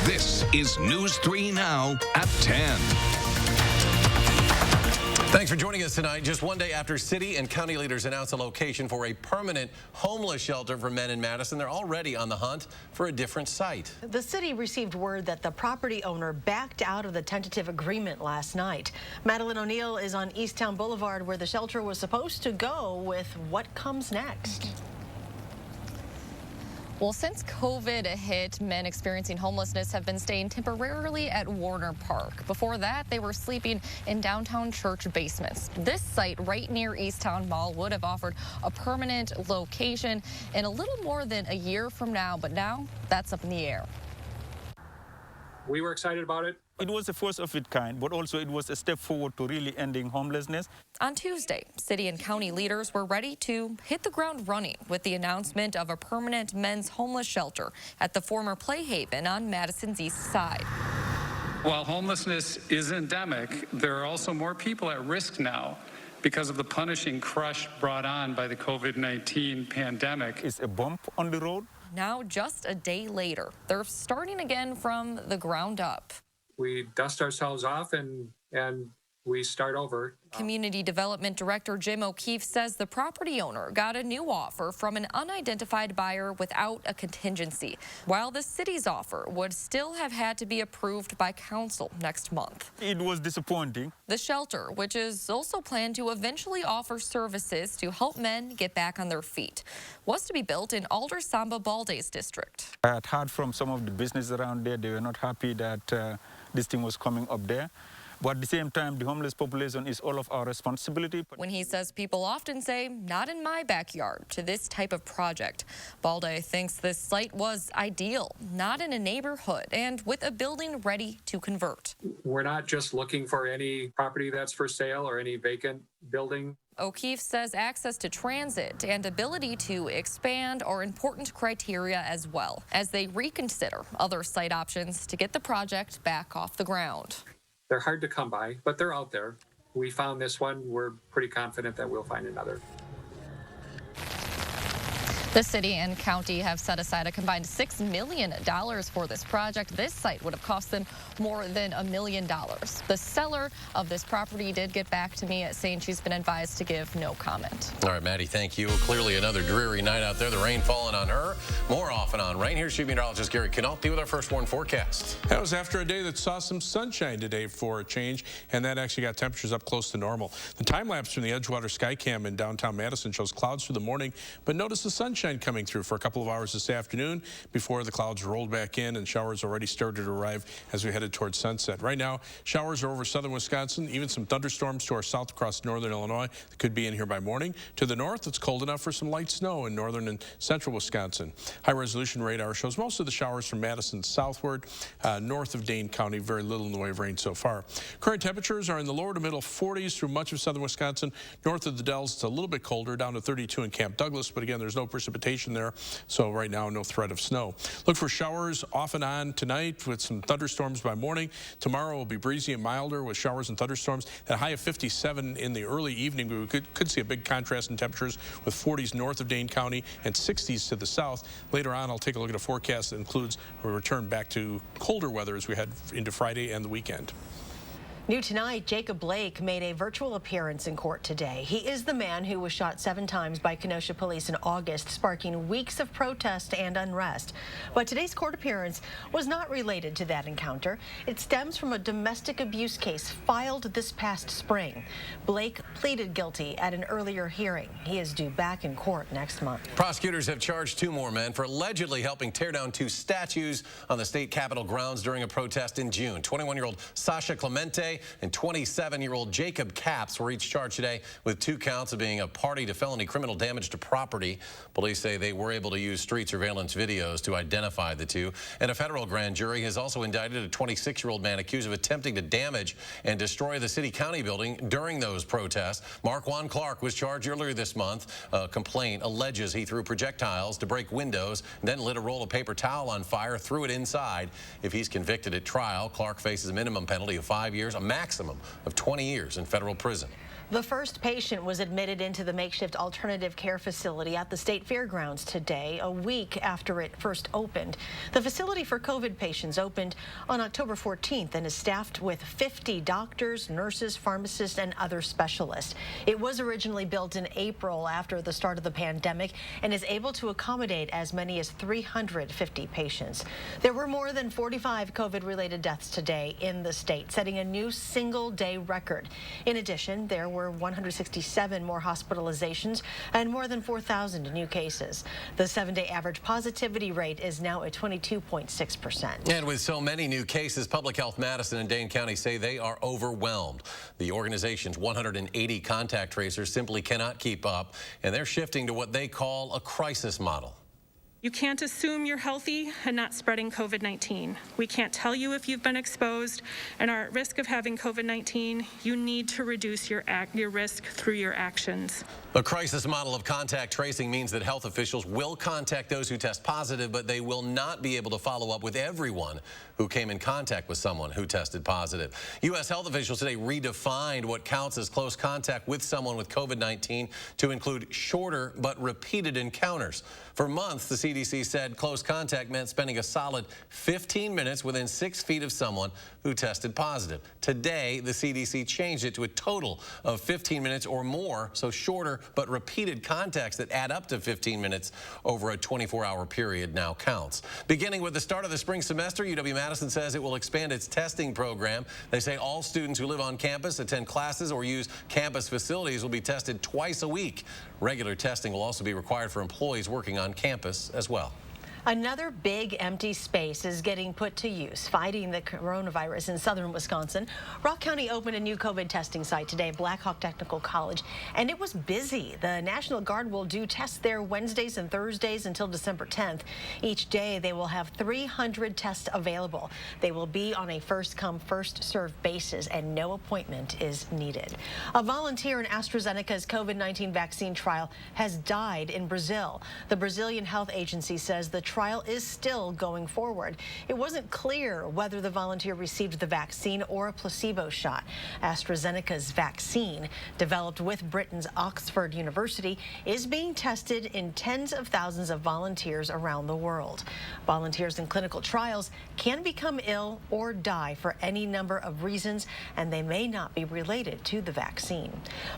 This is News 3 Now at 10. Thanks for joining us tonight. Just one day after city and county leaders announced a location for a permanent homeless shelter for men in Madison, they're already on the hunt for a different site. The city received word that the property owner backed out of the tentative agreement last night. Madeline O'Neill is on Easttown Boulevard, where the shelter was supposed to go, with what comes next. Well, since COVID hit, men experiencing homelessness have been staying temporarily at Warner Park. Before that, they were sleeping in downtown church basements. This site right near Easttown Mall would have offered a permanent location in a little more than a year from now, but now that's up in the air. We were excited about it. It was the first of its kind, but also it was a step forward to really ending homelessness. On Tuesday, city and county leaders were ready to hit the ground running with the announcement of a permanent men's homeless shelter at the former Playhaven on Madison's east side. While homelessness is endemic, there are also more people at risk now because of the punishing crush brought on by the COVID-19 pandemic. It's a bump on the road. Now, just a day later, they're starting again from the ground up. We dust ourselves off and we start over. Community Development Director Jim O'Keefe says the property owner got a new offer from an unidentified buyer without a contingency, while the city's offer would still have had to be approved by council next month. It was disappointing. The shelter, which is also planned to eventually offer services to help men get back on their feet, was to be built in Alder Samba Balde's district. I had heard from some of the businesses around there. They were not happy that this thing was coming up there. But at the same time, the homeless population is all of our responsibility. When he says people often say, not in my backyard, to this type of project, Balde thinks this site was ideal, not in a neighborhood, and with a building ready to convert. We're not just looking for any property that's for sale or any vacant building. O'Keefe says access to transit and ability to expand are important criteria as well, as they reconsider other site options to get the project back off the ground. They're hard to come by, but they're out there. We found this one. We're pretty confident that we'll find another. The city and county have set aside a combined $6 million for this project. This site would have cost them more than $1 million. The seller of this property did get back to me saying she's been advised to give no comment. All right, Maddie, thank you. Clearly another dreary night out there. The rain falling on her. More off and on rain. Here's Chief Meteorologist Gary Canalti with our first warn forecast. That was after a day that saw some sunshine today for a change, and that actually got temperatures up close to normal. The time lapse from the Edgewater Skycam in downtown Madison shows clouds through the morning, but notice the sunshine coming through for a couple of hours this afternoon before the clouds rolled back in, and showers already started to arrive as we headed towards sunset. Right now, showers are over southern Wisconsin, even some thunderstorms to our south across northern Illinois that could be in here by morning. To the north, it's cold enough for some light snow in northern and central Wisconsin. High-resolution radar shows most of the showers from Madison southward, north of Dane County. Very little in the way of rain so far. Current temperatures are in the lower to middle 40s through much of southern Wisconsin. North of the Dells, it's a little bit colder, down to 32 in Camp Douglas, but again, there's no precipitation there, so right now no threat of snow. Look for showers off and on tonight with some thunderstorms by morning. Tomorrow will be breezy and milder with showers and thunderstorms. At a high of 57 in the early evening, we could see a big contrast in temperatures with 40s north of Dane County and 60s to the south. Later on, I'll take a look at a forecast that includes a return back to colder weather as we head into Friday and the weekend. New tonight, Jacob Blake made a virtual appearance in court today. He is the man who was shot 7 times by Kenosha police in August, sparking weeks of protest and unrest. But today's court appearance was not related to that encounter. It stems from a domestic abuse case filed this past spring. Blake pleaded guilty at an earlier hearing. He is due back in court next month. Prosecutors have charged 2 more men for allegedly helping tear down 2 statues on the state capitol grounds during a protest in June. 21-year-old Sasha Clemente and 27-year-old Jacob Capps were each charged today with 2 counts of being a party to felony criminal damage to property. Police say they were able to use street surveillance videos to identify the 2. And a federal grand jury has also indicted a 26-year-old man accused of attempting to damage and destroy the city-county building during those protests. Marquand Clark was charged earlier this month. A complaint alleges he threw projectiles to break windows, then lit a roll of paper towel on fire, threw it inside. If he's convicted at trial, Clark faces a minimum penalty of 5 years, a maximum of 20 years in federal prison. The first patient was admitted into the makeshift alternative care facility at the state fairgrounds today, a week after it first opened. The facility for COVID patients opened on October 14th and is staffed with 50 doctors, nurses, pharmacists, and other specialists. It was originally built in April after the start of the pandemic and is able to accommodate as many as 350 patients. There were more than 45 COVID-related deaths today in the state, setting a new single-day record. In addition, there were 167 more hospitalizations and more than 4,000 new cases. The 7-day average positivity rate is now at 22.6%. And with so many new cases, Public Health Madison and Dane County say they are overwhelmed. The organization's 180 contact tracers simply cannot keep up, and they're shifting to what they call a crisis model. You can't assume you're healthy and not spreading COVID-19. We can't tell you if you've been exposed and are at risk of having COVID-19. You need to reduce your risk through your actions. A crisis model of contact tracing means that health officials will contact those who test positive, but they will not be able to follow up with everyone who came in contact with someone who tested positive. U.S. health officials today redefined what counts as close contact with someone with COVID-19 to include shorter but repeated encounters. For months, the CDC said close contact meant spending a solid 15 minutes within 6 feet of someone who tested positive. Today, the CDC changed it to a total of 15 minutes or more, so shorter but repeated contacts that add up to 15 minutes over a 24-hour period now counts. Beginning with the start of the spring semester, UW-Madison says it will expand its testing program. They say all students who live on campus, attend classes, or use campus facilities will be tested twice a week. Regular testing will also be required for employees working on campus as well. Another big empty space is getting put to use fighting the coronavirus in southern Wisconsin. Rock County opened a new COVID testing site today, Black Hawk Technical College, and it was busy. The National Guard will do tests there Wednesdays and Thursdays until December 10th. Each day they will have 300 tests available. They will be on a first-come, first-served basis, and no appointment is needed. A volunteer in AstraZeneca's COVID-19 vaccine trial has died in Brazil. The Brazilian health agency says the trial is still going forward. It wasn't clear whether the volunteer received the vaccine or a placebo shot. AstraZeneca's vaccine, developed with Britain's Oxford University, is being tested in tens of thousands of volunteers around the world. Volunteers in clinical trials can become ill or die for any number of reasons, and they may not be related to the vaccine.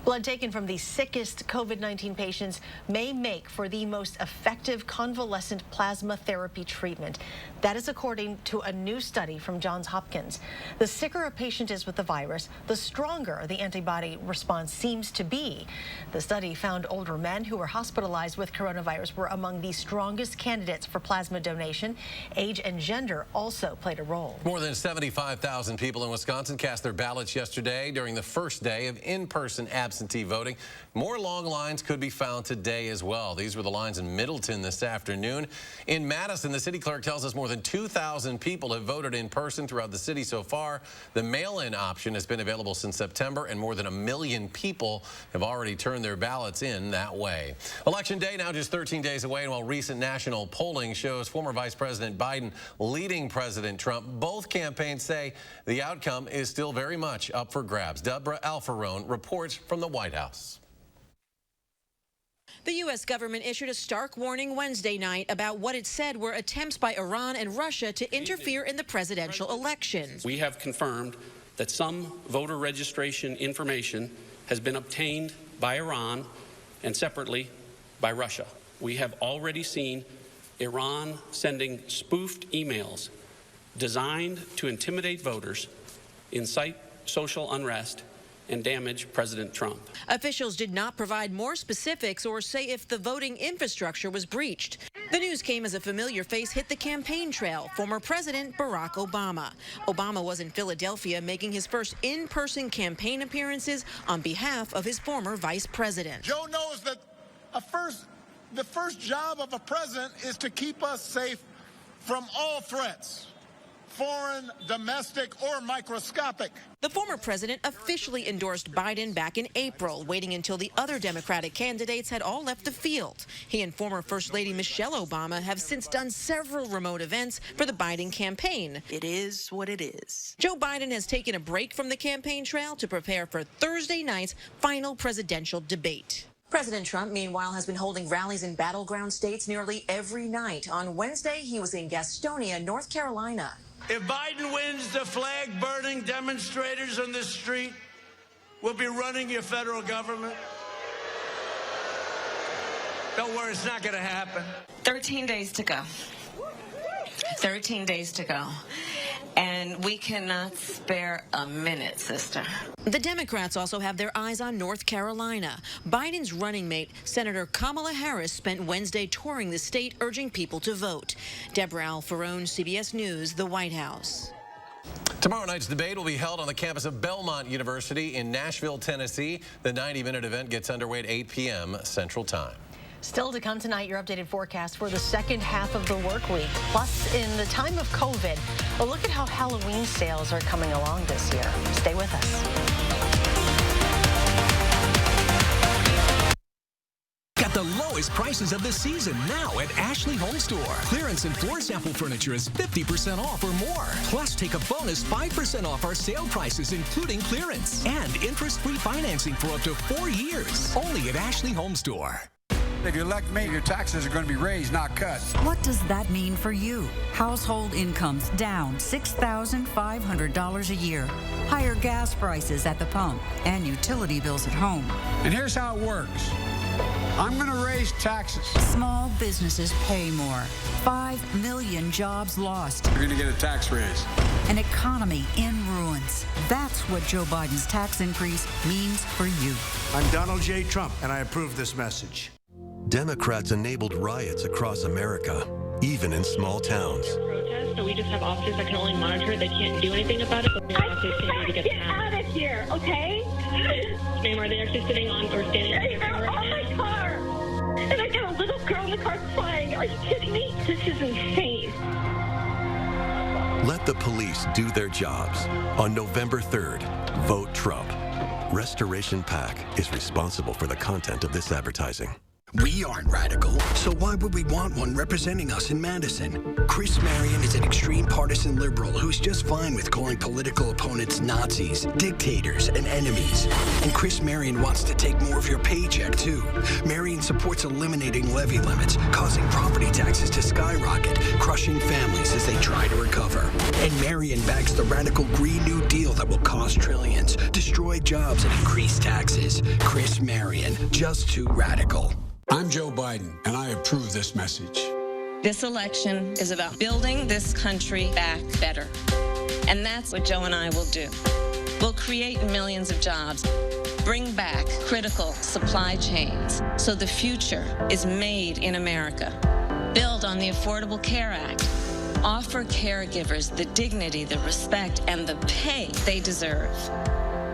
Blood taken from the sickest COVID-19 patients may make for the most effective convalescent plasma therapy treatment. That is according to a new study from Johns Hopkins. The sicker a patient is with the virus, the stronger the antibody response seems to be. The study found older men who were hospitalized with coronavirus were among the strongest candidates for plasma donation. Age and gender also played a role. More than 75,000 people in Wisconsin cast their ballots yesterday during the first day of in-person absentee voting. More long lines could be found today as well. These were the lines in Middleton this afternoon. In Madison, the city clerk tells us more than 2,000 people have voted in person throughout the city so far. The mail-in option has been available since September, and more than 1 million people have already turned their ballots in that way. Election day now just 13 days away, and while recent national polling shows former Vice President Biden leading President Trump, both campaigns say the outcome is still very much up for grabs. Deborah Alfarone reports from the White House. The U.S. government issued a stark warning Wednesday night about what it said were attempts by Iran and Russia to interfere in the presidential elections. We have confirmed that some voter registration information has been obtained by Iran and separately by Russia. We have already seen Iran sending spoofed emails designed to intimidate voters, incite social unrest, and damage President Trump. Officials did not provide more specifics or say if the voting infrastructure was breached. The news came as a familiar face hit the campaign trail, former President Barack Obama. Obama was in Philadelphia making his first in-person campaign appearances on behalf of his former vice president. Joe knows that the first job of a president is to keep us safe from all threats. foreign, domestic, or microscopic. The former president officially endorsed Biden back in April, waiting until the other Democratic candidates had all left the field. He and former First Lady Michelle Obama have since done several remote events for the Biden campaign. It is what it is. Joe Biden has taken a break from the campaign trail to prepare for Thursday night's final presidential debate. President Trump, meanwhile, has been holding rallies in battleground states nearly every night. On Wednesday, he was in Gastonia, North Carolina. If Biden wins, the flag-burning demonstrators on the street will be running your federal government. Don't worry, it's not going to happen. 13 days to go. 13 days to go. And we cannot spare a minute, sister. The Democrats also have their eyes on North Carolina. Biden's running mate, Senator Kamala Harris, spent Wednesday touring the state, urging people to vote. Deborah Alfarone, CBS News, the White House. Tomorrow night's debate will be held on the campus of Belmont University in Nashville, Tennessee. The 90-minute event gets underway at 8 p.m. Central Time. Still to come tonight, your updated forecast for the second half of the work week. Plus, in the time of COVID, a look at how Halloween sales are coming along this year. Stay with us. Got the lowest prices of the season now at Ashley Home Store. Clearance and floor sample furniture is 50% off or more. Plus, take a bonus 5% off our sale prices, including clearance. And interest-free financing for up to 4 years. Only at Ashley Home Store. If you elect me, your taxes are going to be raised, not cut. What does that mean for you? Household incomes down $6,500 a year. Higher gas prices at the pump and utility bills at home. And here's how it works. I'm going to raise taxes. Small businesses pay more. 5 million jobs lost. You're going to get a tax raise. An economy in ruins. That's what Joe Biden's tax increase means for you. I'm Donald J. Trump, and I approve this message. Democrats enabled riots across America, even in small towns. So we just have officers that can only monitor it. They can't do anything about it. But officers can do to get out of here, okay? Ma'am, are they actually sitting on or standing They're on my car. And I got a little girl in the car crying. Are you kidding me? This is insane. Let the police do their jobs. On November 3rd, vote Trump. Restoration PAC is responsible for the content of this advertising. We aren't radical, so why would we want one representing us in Madison? Chris Marion is an extreme partisan liberal who's just fine with calling political opponents Nazis, dictators, and enemies. And Chris Marion wants to take more of your paycheck, too. Marion supports eliminating levy limits, causing property taxes to skyrocket, crushing families as they try to recover. And Marion backs the radical Green New Deal that will cost trillions, destroy jobs, and increase taxes. Chris Marion, just too radical. I'm Joe Biden, and I approve this message. This election is about building this country back better. And that's what Joe and I will do. We'll create millions of jobs, bring back critical supply chains so the future is made in America. Build on the Affordable Care Act. Offer caregivers the dignity, the respect, and the pay they deserve.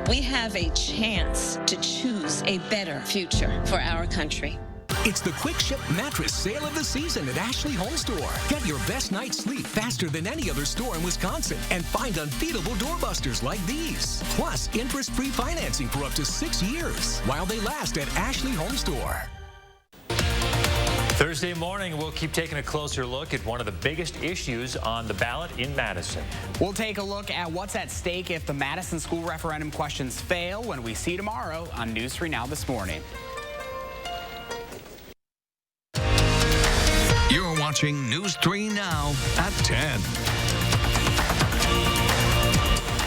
We have a chance to choose a better future for our country. It's the Quick Ship Mattress Sale of the Season at Ashley Home Store. Get your best night's sleep faster than any other store in Wisconsin and find unbeatable doorbusters like these. Plus, interest-free financing for up to 6 years while they last at Ashley Home Store. Thursday morning, we'll keep taking a closer look at one of the biggest issues on the ballot in Madison. We'll take a look at what's at stake if the Madison school referendum questions fail when we see tomorrow on News 3 Now This Morning. You're watching News 3 Now at 10.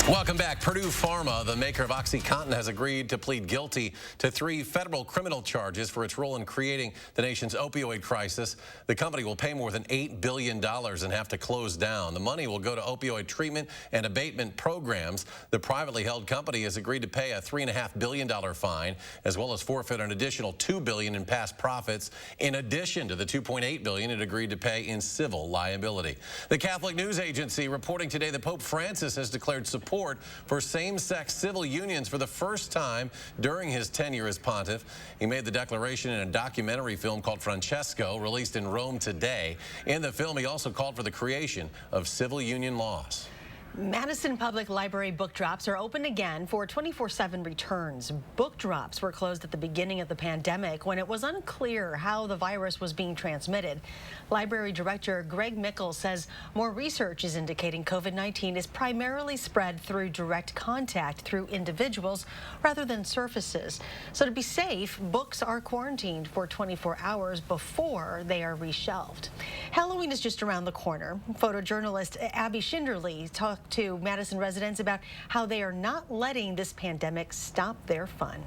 Welcome back. Purdue Pharma, the maker of OxyContin, has agreed to plead guilty to 3 federal criminal charges for its role in creating the nation's opioid crisis. The company will pay more than $8 billion and have to close down. The money will go to opioid treatment and abatement programs. The privately held company has agreed to pay a $3.5 billion fine, as well as forfeit an additional $2 billion in past profits, in addition to the $2.8 billion it agreed to pay in civil liability. The Catholic News Agency reporting today that Pope Francis has declared support support for same-sex civil unions for the first time during his tenure as pontiff. He made the declaration in a documentary film called Francesco, released in Rome today. In the film, he also called for the creation of civil union laws. Madison Public Library book drops are open again for 24/7 returns. Book drops were closed at the beginning of the pandemic when it was unclear how the virus was being transmitted. Library Director Greg Mickle says more research is indicating COVID-19 is primarily spread through direct contact through individuals rather than surfaces. So to be safe, books are quarantined for 24 hours before they are reshelved. Halloween is just around the corner. Photojournalist Abby Schinderly talked to Madison residents about how they are not letting this pandemic stop their fun.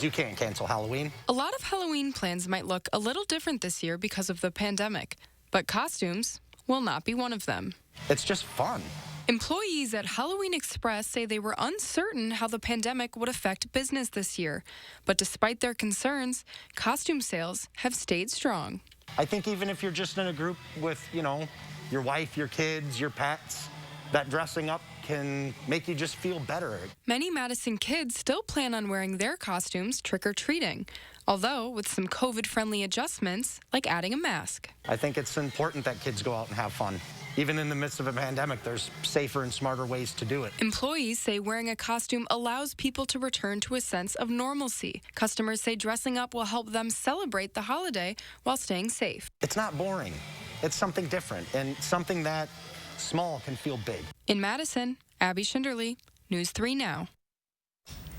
You can't cancel Halloween. A lot of Halloween plans might look a little different this year because of the pandemic, but costumes will not be one of them. It's just fun. Employees at Halloween Express say they were uncertain how the pandemic would affect business this year, but despite their concerns, costume sales have stayed strong. I think even if you're just in a group with, your wife, your kids, your pets, that dressing up can make you just feel better. Many Madison kids still plan on wearing their costumes trick-or-treating, although with some COVID-friendly adjustments, like adding a mask. I think it's important that kids go out and have fun. Even in the midst of a pandemic, there's safer and smarter ways to do it. Employees say wearing a costume allows people to return to a sense of normalcy. Customers say dressing up will help them celebrate the holiday while staying safe. It's not boring. It's something different and something that small can feel big. In Madison, Abby Schinderly, News 3 Now.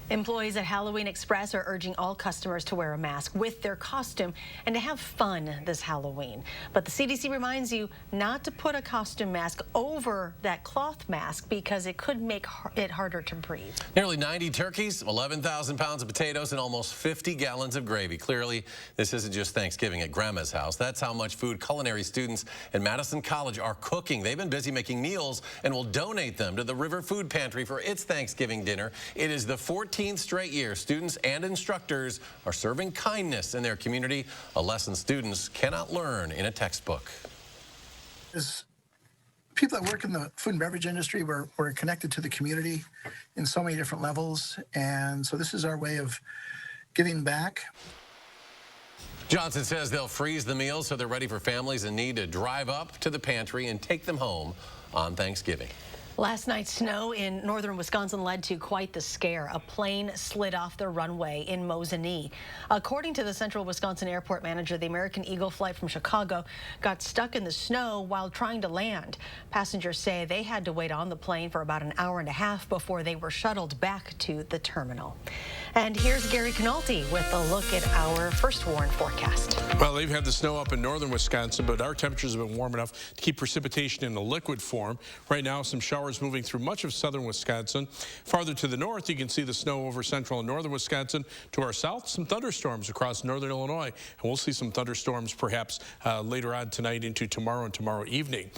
Employees at Halloween Express are urging all customers to wear a mask with their costume and to have fun this Halloween. But the CDC reminds you not to put a costume mask over that cloth mask because it could make it harder to breathe. Nearly 90 turkeys, 11,000 pounds of potatoes, and almost 50 gallons of gravy. Clearly, this isn't just Thanksgiving at Grandma's house. That's how much food culinary students at Madison College are cooking. They've been busy making meals and will donate them to the River Food Pantry for its Thanksgiving dinner. It is the 14th straight year students and instructors are serving kindness in their community, a lesson students cannot learn in a textbook. As people that work in the food and beverage industry, we're connected to the community in so many different levels, and so this is our way of giving back. Johnson says they'll freeze the meals so they're ready for families in need to drive up to the pantry and take them home on Thanksgiving. Last night's snow in northern Wisconsin led to quite the scare. A plane slid off the runway in Mosinee. According to the Central Wisconsin Airport manager, the American Eagle flight from Chicago got stuck in the snow while trying to land. Passengers say they had to wait on the plane for about an hour and a half before they were shuttled back to the terminal. And here's Gary Canalti with a look at our first warn forecast. Well, they've had the snow up in northern Wisconsin, but our temperatures have been warm enough to keep precipitation in a liquid form. Right now, some showers moving through much of southern Wisconsin. Farther to the north, you can see the snow over central and northern Wisconsin. To our south, some thunderstorms across northern Illinois. And we'll see some thunderstorms perhaps later on tonight into tomorrow and tomorrow evening.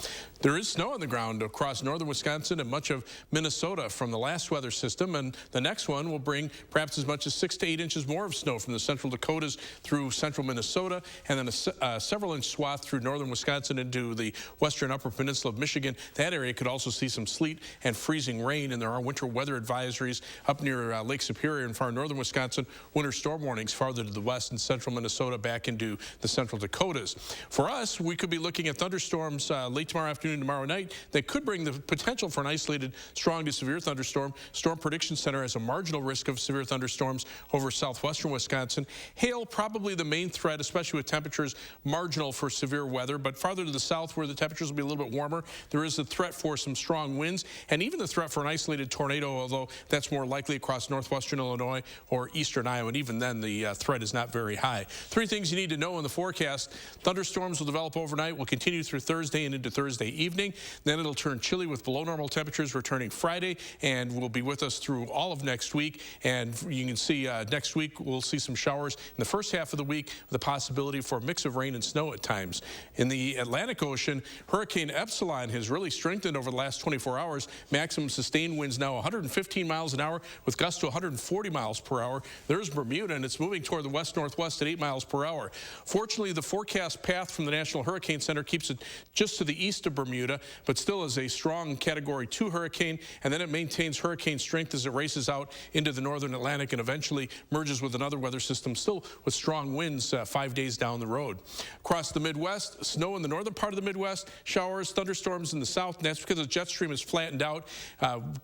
There is snow on the ground across northern Wisconsin and much of Minnesota from the last weather system. And the next one will bring perhaps as much as 6 to 8 inches more of snow from the central Dakotas through central Minnesota, and then a several-inch swath through northern Wisconsin into the western upper peninsula of Michigan. That area could also see some sleet and freezing rain, and there are winter weather advisories up near Lake Superior and far northern Wisconsin, winter storm warnings farther to the west and central Minnesota back into the central Dakotas. For us, we could be looking at thunderstorms late tomorrow afternoon, tomorrow night. That could bring the potential for an isolated strong to severe thunderstorm. Storm Prediction Center has a marginal risk of severe thunderstorms over southwestern Wisconsin. Hail probably the main threat, especially with temperatures marginal for severe weather, but farther to the south where the temperatures will be a little bit warmer, there is a threat for some strong winds and even the threat for an isolated tornado, although that's more likely across northwestern Illinois or eastern Iowa, and even then the threat is not very high. 3 things you need to know in the forecast. Thunderstorms will develop overnight, will continue through Thursday and into Thursday evening. Then it'll turn chilly with below normal temperatures returning Friday and will be with us through all of next week, and you you can see next week we'll see some showers in the first half of the week with the possibility for a mix of rain and snow at times. In the Atlantic Ocean, Hurricane Epsilon has really strengthened over the last 24 hours. Maximum sustained winds now 115 miles an hour with gusts to 140 miles per hour. There's Bermuda, and it's moving toward the west-northwest at 8 miles per hour. Fortunately, the forecast path from the National Hurricane Center keeps it just to the east of Bermuda, but still is a strong Category 2 hurricane, and then it maintains hurricane strength as it races out into the northern Atlantic and eventually merges with another weather system, still with strong winds 5 days down the road. Across the Midwest, snow in the northern part of the Midwest, showers, thunderstorms in the south, and that's because the jet stream is flattened out,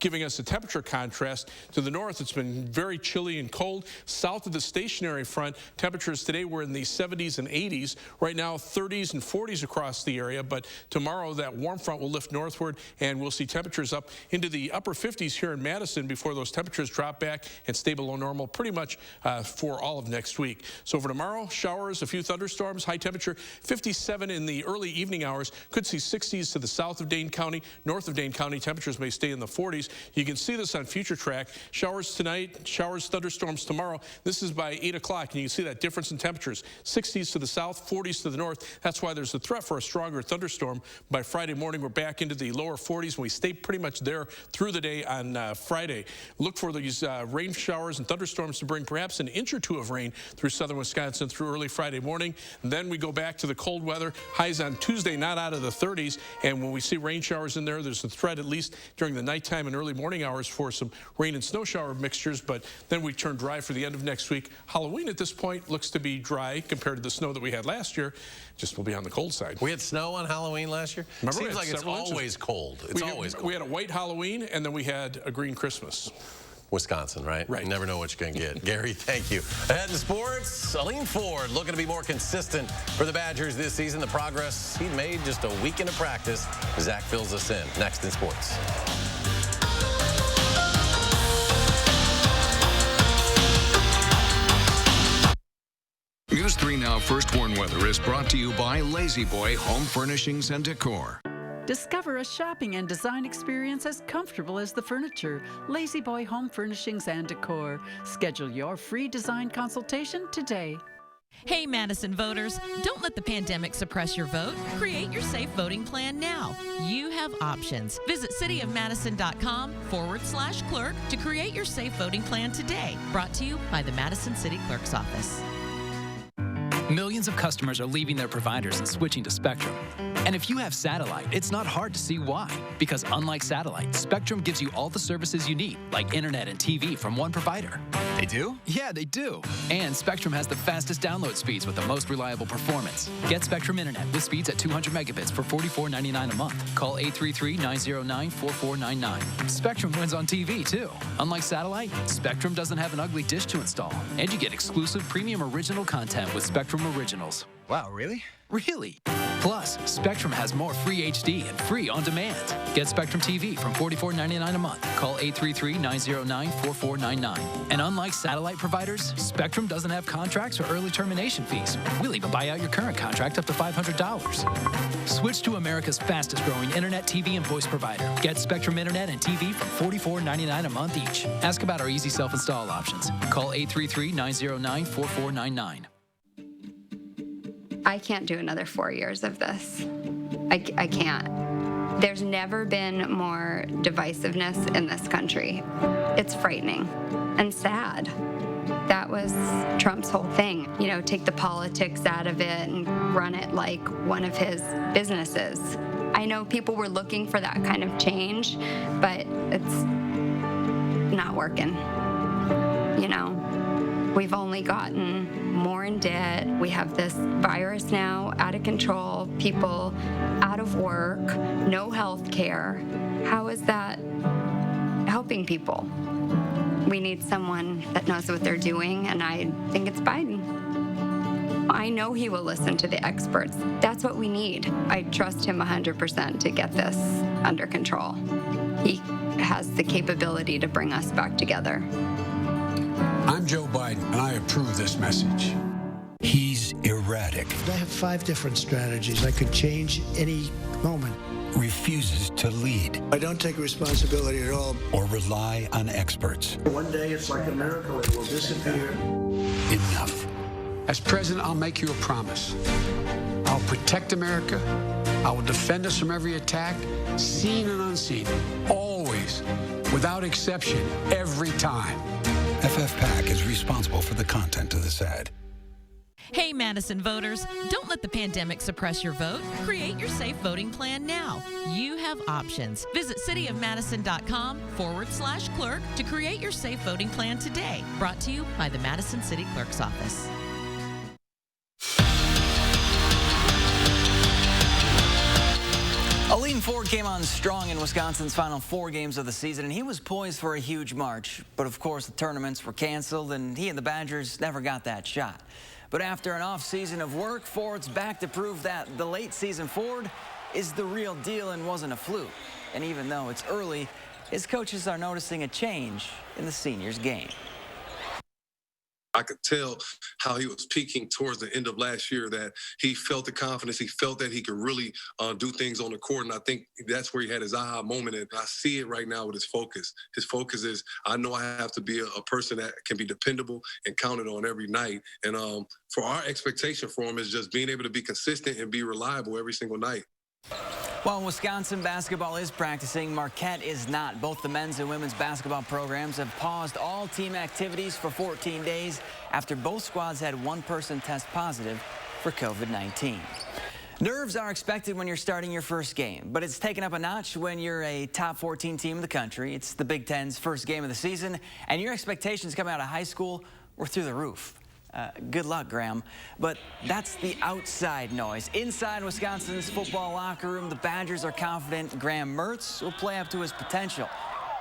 giving us a temperature contrast. To the north, it's been very chilly and cold. South of the stationary front, temperatures today were in the 70s and 80s. Right now, 30s and 40s across the area, but tomorrow that warm front will lift northward, and we'll see temperatures up into the upper 50s here in Madison before those temperatures drop back and stay below normal pretty much for all of next week. So for tomorrow, showers, a few thunderstorms, high temperature 57 in the early evening hours. Could see 60s to the south of Dane County. North of Dane County, temperatures may stay in the 40s. You can see this on Future Track. Showers tonight, showers, thunderstorms tomorrow. This is by 8 o'clock, and you can see that difference in temperatures. 60s to the south, 40s to the north. That's why there's a threat for a stronger thunderstorm. By Friday morning, we're back into the lower 40s, and we stay pretty much there through the day on Friday. Look for these rain showers and thunderstorms to bring perhaps an inch or two of rain through southern Wisconsin through early Friday morning. And then we go back to the cold weather. Highs on Tuesday not out of the 30s, and when we see rain showers in there, there's a threat at least during the nighttime and early morning hours for some rain and snow shower mixtures, but then we turn dry for the end of next week. Halloween at this point looks to be dry compared to the snow that we had last year. Just will be on the cold side. We had snow on Halloween last year? Remember, seems like it's always cold. It's always cold. We had a white Halloween, and then we had a green Christmas. Wisconsin, right? Right. You never know what you're going to get. Gary, thank you. Ahead in sports, Aline Ford looking to be more consistent for the Badgers this season. The progress he made just a week into practice. Zach fills us in. Next in sports. News 3 Now First Warn Weather is brought to you by Lazy Boy Home Furnishings and Decor. Discover a shopping and design experience as comfortable as the furniture. Lazy Boy Home Furnishings and Decor. Schedule your free design consultation today. Hey, Madison voters, don't let the pandemic suppress your vote. Create your safe voting plan now. You have options. Visit cityofmadison.com/clerk to create your safe voting plan today. Brought to you by the Madison City Clerk's Office. Millions of customers are leaving their providers and switching to Spectrum. And if you have satellite, it's not hard to see why. Because unlike satellite, Spectrum gives you all the services you need, like internet and TV from one provider. They do? Yeah, they do. And Spectrum has the fastest download speeds with the most reliable performance. Get Spectrum Internet with speeds at 200 megabits for $44.99 a month. Call 833-909-4499. Spectrum wins on TV, too. Unlike satellite, Spectrum doesn't have an ugly dish to install. And you get exclusive premium original content with Spectrum Originals. Wow, really? Really. Plus, Spectrum has more free HD and free on demand. Get Spectrum TV from $44.99 a month. Call 833-909-4499. And unlike satellite providers, Spectrum doesn't have contracts or early termination fees. We'll even buy out your current contract up to $500. Switch to America's fastest growing internet, TV, and voice provider. Get Spectrum Internet and TV from $44.99 a month each. Ask about our easy self-install options. Call 833-909-4499. I can't do another 4 years of this. I can't. There's never been more divisiveness in this country. It's frightening and sad. That was Trump's whole thing. You know, take the politics out of it and run it like one of his businesses. I know people were looking for that kind of change, but it's not working. You know, we've only gotten more in debt. We have this virus now out of control, people out of work, no health care. How is that helping people? We need someone that knows what they're doing, and I think it's Biden. I know he will listen to the experts. That's what we need. I trust him 100% to get this under control. He has the capability to bring us back together. I'm Joe Biden, and I approve this message. He's erratic. pragmatic. I have 5 different strategies. I could change any moment. Refuses to lead. I don't take responsibility at all. Or rely on experts. One day it's like a miracle. It will disappear. Enough. As president, I'll make you a promise. I'll protect America. I will defend us from every attack, seen and unseen, always, without exception, every time. FFPAC is responsible for the content of this ad. Hey, Madison voters, don't let the pandemic suppress your vote. Create your safe voting plan now. You have options. Visit cityofmadison.com/clerk to create your safe voting plan today. Brought to you by the Madison City Clerk's Office. Aleem Ford came on strong in Wisconsin's final 4 games of the season, and he was poised for a huge March. But of course, the tournaments were canceled, and he and the Badgers never got that shot. But after an off-season of work, Ford's back to prove that the late-season Ford is the real deal and wasn't a fluke. And even though it's early, his coaches are noticing a change in the seniors' game. I could tell how he was peaking towards the end of last year, that he felt the confidence. He felt that he could really do things on the court. And I think that's where he had his aha moment. And I see it right now with his focus. His focus is, I know I have to be a person that can be dependable and counted on every night. And for our expectation for him is just being able to be consistent and be reliable every single night. While Wisconsin basketball is practicing, Marquette is not. Both the men's and women's basketball programs have paused all team activities for 14 days after both squads had one person test positive for COVID-19. Nerves are expected when you're starting your first game, but it's taken up a notch when you're a top 14 team in the country. It's the Big Ten's first game of the season, and your expectations coming out of high school were through the roof. Good luck, Graham. But that's the outside noise. Inside Wisconsin's football locker room, the Badgers are confident Graham Mertz will play up to his potential.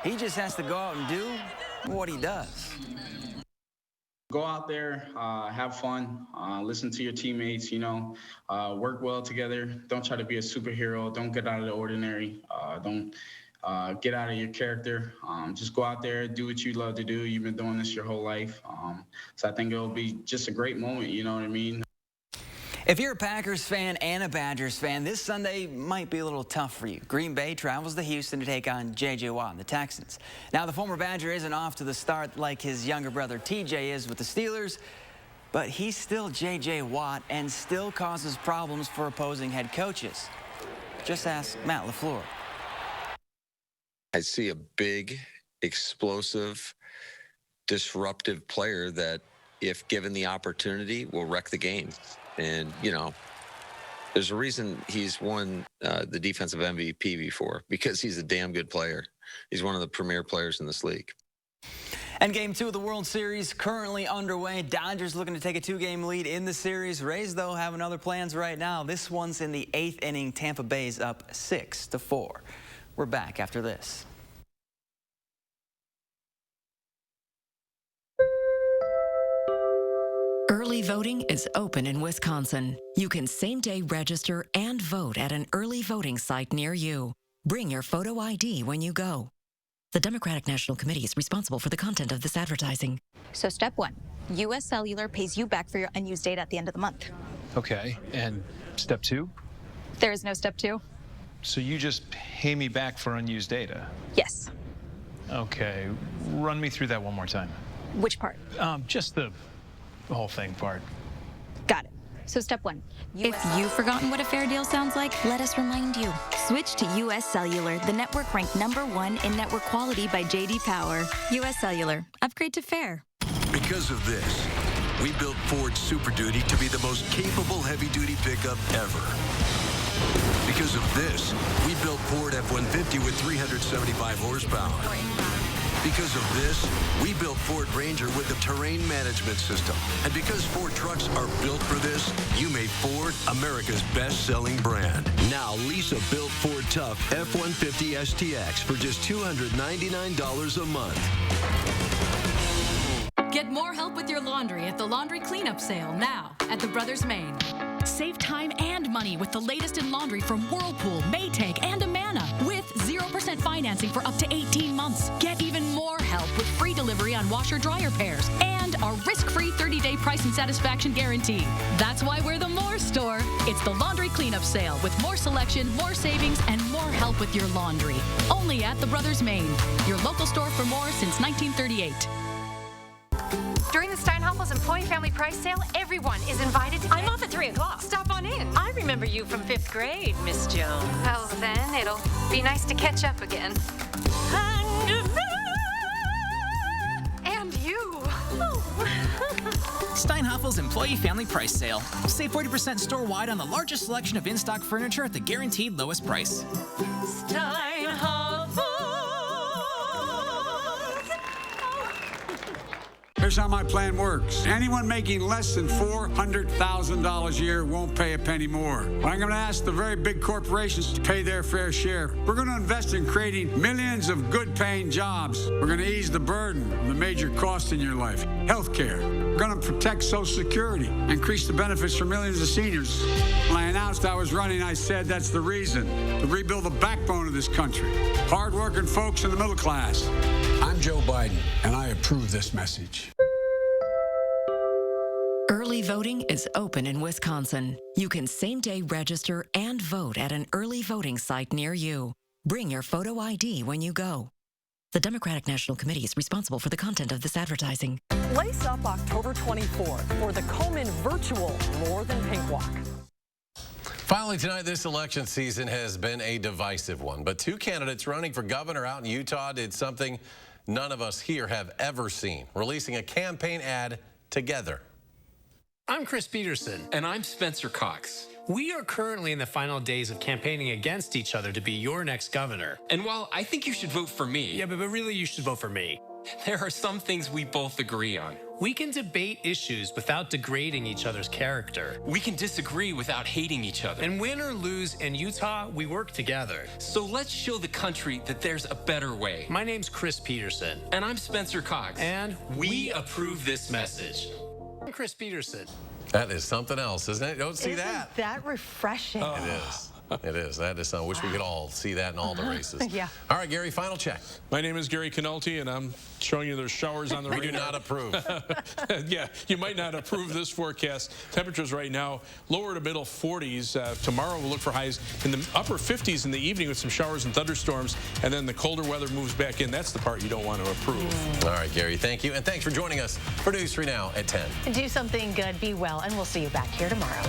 He just has to go out and do what he does. Go out there, have fun, listen to your teammates, work well together. Don't try to be a superhero. Don't get out of the ordinary. Don't get out of your character. Just go out there, do what you love to do. You've been doing this your whole life. So I think it'll be just a great moment, you know what I mean? If you're a Packers fan and a Badgers fan, this Sunday might be a little tough for you. Green Bay travels to Houston to take on J.J. Watt and the Texans. Now, the former Badger isn't off to the start like his younger brother T.J. is with the Steelers, but he's still J.J. Watt and still causes problems for opposing head coaches. Just ask Matt LaFleur. I see a big, explosive, disruptive player that, if given the opportunity, will wreck the game. And, there's a reason he's won the defensive MVP before, because he's a damn good player. He's one of the premier players in this league. And Game 2 of the World Series currently underway. Dodgers looking to take a 2-game lead in the series. Rays, though, having other plans right now. This one's in the 8th inning. Tampa Bay's up 6-4. We're back after this. Early voting is open in Wisconsin. You can same-day register and vote at an early voting site near you. Bring your photo ID when you go. The Democratic National Committee is responsible for the content of this advertising. So step 1, U.S. Cellular pays you back for your unused data at the end of the month. Okay, and step 2? There is no step 2. So you just pay me back for unused data? Yes. Okay, run me through that one more time. Which part? Just the whole thing part. Got it. So step 1. If you've forgotten what a fair deal sounds like, let us remind you. Switch to U.S. Cellular, the network ranked #1 in network quality by J.D. Power. U.S. Cellular. Upgrade to fair. Because of this, we built Ford Super Duty to be the most capable heavy-duty pickup ever. Because of this, we built Ford F-150 with 375 horsepower. Because of this, we built Ford Ranger with the terrain management system. And because Ford trucks are built for this, you made Ford America's best-selling brand. Now, lease a built Ford Tough F-150 STX for just $299 a month. Get more help with your laundry at the Laundry Cleanup Sale now at the Brothers Maine. Save time and money with the latest in laundry from Whirlpool, Maytag, and Amana with 0% 0% financing for up to 18 months. Get even more help with free delivery on washer-dryer pairs and our risk-free 30-day price and satisfaction guarantee. That's why we're the More Store. It's the laundry cleanup sale with more selection, more savings, and more help with your laundry. Only at the Brothers Maine, your local store for more since 1938. During the Steinhoffels Employee Family Price Sale, everyone is invited to I'm off at 3 o'clock. Stop on in. I remember you from 5th grade, Miss Jones. Well, then it'll be nice to catch up again. And you. Steinhoffels Employee Family Price Sale. Save 40% store-wide on the largest selection of in-stock furniture at the guaranteed lowest price. Steinhoffels. Here's how my plan works. Anyone making less than $400,000 a year won't pay a penny more. I'm going to ask the very big corporations to pay their fair share. We're going to invest in creating millions of good-paying jobs. We're going to ease the burden of the major costs in your life. Healthcare. We're going to protect Social Security, increase the benefits for millions of seniors. When I announced I was running, I said that's the reason, to rebuild the backbone of this country. Hard-working folks in the middle class. I'm Joe Biden, and I approve this message. Early voting is open in Wisconsin. You can same-day register and vote at an early voting site near you. Bring your photo ID when you go. The Democratic National Committee is responsible for the content of this advertising. Lace up October 24th for the Komen Virtual More Than Pink Walk. Finally tonight, this election season has been a divisive one, but two candidates running for governor out in Utah did something none of us here have ever seen, releasing a campaign ad together. I'm Chris Peterson. And I'm Spencer Cox. We are currently in the final days of campaigning against each other to be your next governor. And while I think you should vote for me... Yeah, but really you should vote for me. There are some things we both agree on. We can debate issues without degrading each other's character. We can disagree without hating each other. And win or lose in Utah, we work together. So let's show the country that there's a better way. My name's Chris Peterson. And I'm Spencer Cox. And we approve this message. I'm Chris Peterson. That is something else, isn't it? Don't see Isn't that. that refreshing? It is. It is. That is something. I wish we could all see that in all the races. Yeah. All right, Gary, final check. My name is Gary Canulty, and I'm showing you there's showers on the radar. We do not approve. Yeah, you might not approve this forecast. Temperatures right now, lower to middle 40s. Tomorrow we'll look for highs in the upper 50s in the evening with some showers and thunderstorms, and then the colder weather moves back in. That's the part you don't want to approve. All right, Gary, thank you. And thanks for joining us for News 3 Now at 10. Do something good, be well, and we'll see you back here tomorrow.